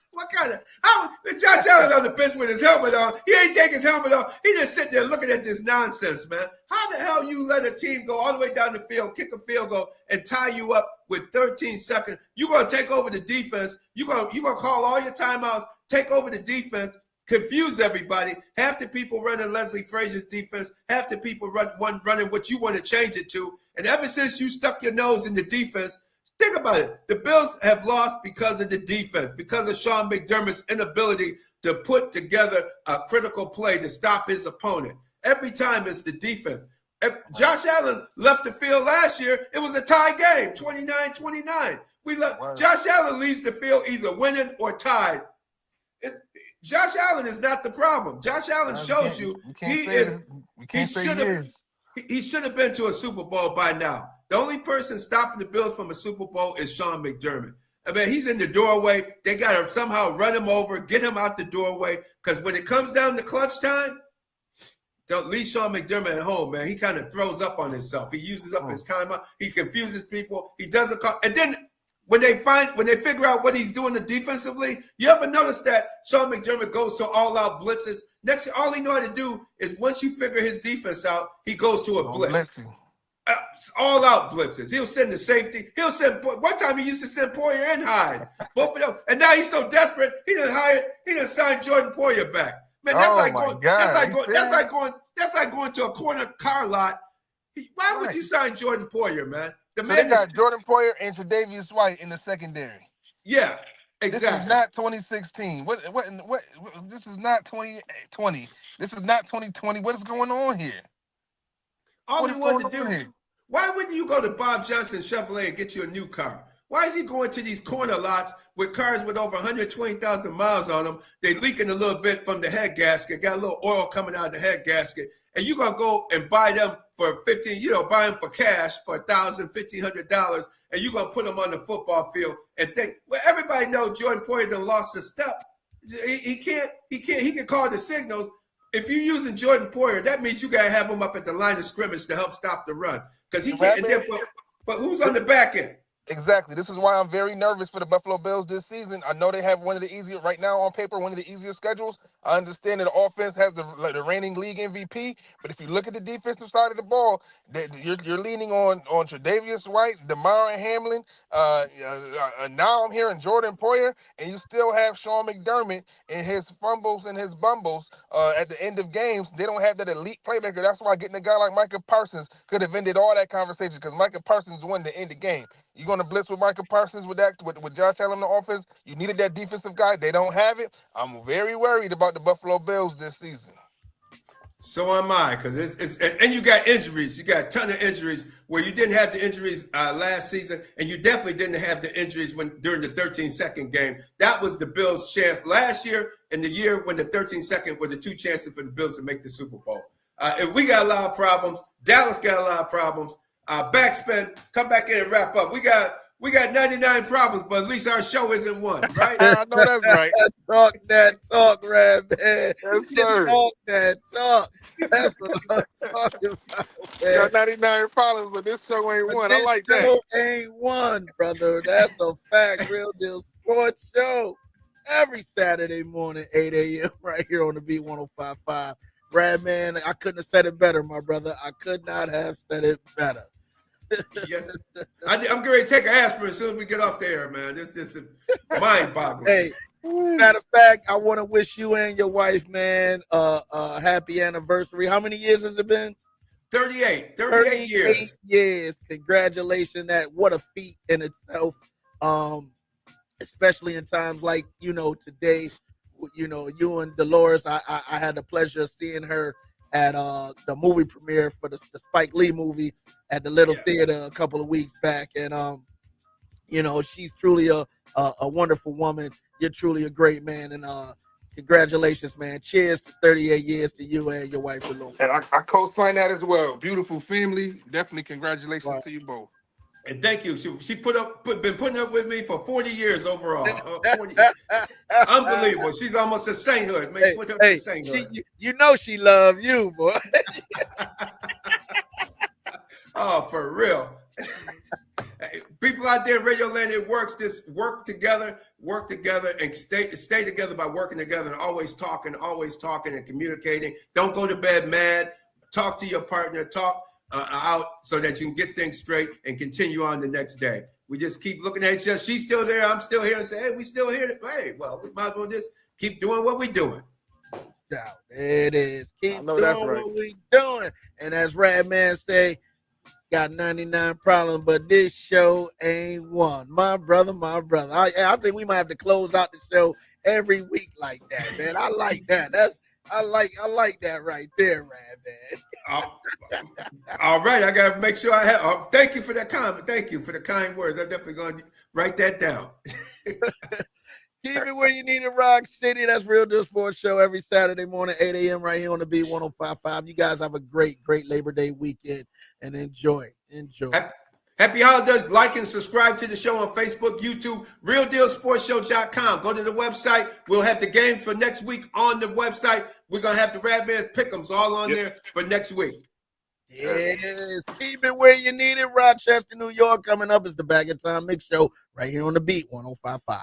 Josh Allen on the bench with his helmet on? He ain't taking his helmet off. He just sitting there looking at this nonsense, man. How the hell you let a team go all the way down the field, kick a field goal, and tie you up with 13 seconds? You're gonna take over the defense. You're gonna call all your timeouts, take over the defense. Confuse everybody. Half the people running Leslie Frazier's defense, half the people running what you want to change it to. And ever since you stuck your nose in the defense, think about it. The Bills have lost because of the defense, because of Sean McDermott's inability to put together a critical play to stop his opponent. Every time it's the defense. If Josh Allen left the field last year, it was a tie game, 29-29. Josh Allen leaves the field either winning or tied. Josh Allen is not the problem. Josh Allen shows you he should have been to a Super Bowl by now. The only person stopping the Bills from a Super Bowl is Sean McDermott. I mean, he's in the doorway. They got to somehow run him over, get him out the doorway, because when it comes down to clutch time, don't leave Sean McDermott at home, man. He kind of throws up on himself. He uses up his timeout. He confuses people. He doesn't call. And then when they figure out what he's doing defensively, you ever notice that Sean McDermott goes to all-out blitzes? Next, all he know how to do is once you figure his defense out, he goes to a blitz. All-out blitzes. He'll send the safety. One time he used to send Poyer and Hyde. Both of them. And now he's so desperate, he done signed Jordan Poyer back. Man, that's like going to a corner car lot. Why would you sign Jordan Poyer, man? They got Jordan Poyer and Tre'Davious White in the secondary. Yeah, exactly. This is not 2016. What? This is not 2020. This is not 2020. What is going on here? All he wanted to do. Why wouldn't you go to Bob Johnson Chevrolet and get you a new car? Why is he going to these corner lots with cars with over 120,000 miles on them? They leaking a little bit from the head gasket, got a little oil coming out of the head gasket, and you're gonna go and buy them for buy them for cash for $1,000, $1,500, and you're gonna put them on the football field and think, well, everybody knows Jordan Poyer done lost a step. He can call the signals. If you're using Jordan Poyer, that means you gotta have him up at the line of scrimmage to help stop the run. Because he can't. But who's on the back end? Exactly. This is why I'm very nervous for the Buffalo Bills this season. I know they have one of the easier, right now on paper, one of the easier schedules. I understand that the offense has the reigning league MVP, but if you look at the defensive side of the ball, you're leaning on Tre'Davious White, Damar Hamlin. Now I'm hearing Jordan Poyer, and you still have Sean McDermott and his fumbles and his bumbles at the end of games. They don't have that elite playmaker. That's why getting a guy like Micah Parsons could have ended all that conversation, because Micah Parsons won to end the game. You're going to blitz with Micah Parsons with Josh Allen in the offense. You needed that defensive guy. They don't have it. I'm very worried about the Buffalo Bills this season. So am I, because and you got injuries. You got a ton of injuries where you didn't have the injuries last season, and you definitely didn't have the injuries during the 13-second game. That was the Bills' chance last year and the year when the 13-second were the two chances for the Bills to make the Super Bowl. If we got a lot of problems, Dallas got a lot of problems. BacSpin, come back in and wrap up. We got 99 problems, but at least our show isn't one, right? I know that's right. Talk that talk, Radman. Yes, sir. Talk that talk. That's what I'm talking about, man. Got 99 problems, but this show ain't one. I like that. Show ain't one, brother. That's a fact. Real Deal Sports Show every Saturday morning, 8 a.m. right here on the Beat 105.5. Radman, I couldn't have said it better, my brother. I could not have said it better. Yes, I'm getting ready to take an aspirin as soon as we get off the air, man. This is mind-boggling. Hey, matter of fact, I want to wish you and your wife, man, happy anniversary. How many years has it been? 38 years. 38 years. Congratulations. What a feat in itself. Especially in times like, today, you and Dolores, I had the pleasure of seeing her at the movie premiere for the Spike Lee movie at the Little Theater a couple of weeks back. And, she's truly a wonderful woman. You're truly a great man. And, Congratulations, man. Cheers to 38 years to you and your wife, Delores. And I co-sign that as well. Beautiful family. Definitely congratulations to you both. And thank you. She been putting up with me for 40 years overall. 40. Unbelievable. She's almost a sainthood. Man, put her to sainthood. You know she love you, boy. Oh, for real. People out there in Radio Land, it works. This work together, and stay together by working together and always talking and communicating. Don't go to bed mad. Talk to your partner. Talk out so that you can get things straight and continue on the next day. We just keep looking at each other. She's still there. I'm still here, and say, hey, we still here. Hey, well, we might as well just keep doing what we're doing. There it is. Keep doing right. what we doing. And as Radman say, got 99 problems, but this show ain't one. My brother. I think we might have to close out the show every week like that, man. I like that. I like that right there, Radman. All right, I gotta make sure I have. Thank you for that comment. Thank you for the kind words. I'm definitely going to write that down. Keep it where you need it, Rock City. That's Real Deal Sports Show every Saturday morning, 8 a.m. right here on the Beat 105.5. You guys have a great Labor Day weekend and enjoy. Happy holidays. Like and subscribe to the show on Facebook, YouTube, RealDealSportsShow.com. Go to the website. We'll have the game for next week on the website. We're going to have the Radman's Pick'ems all on there for next week. It is. Keep it where you need it. Rochester, New York. Coming up is the Bag of Time Mix Show right here on the Beat 105.5.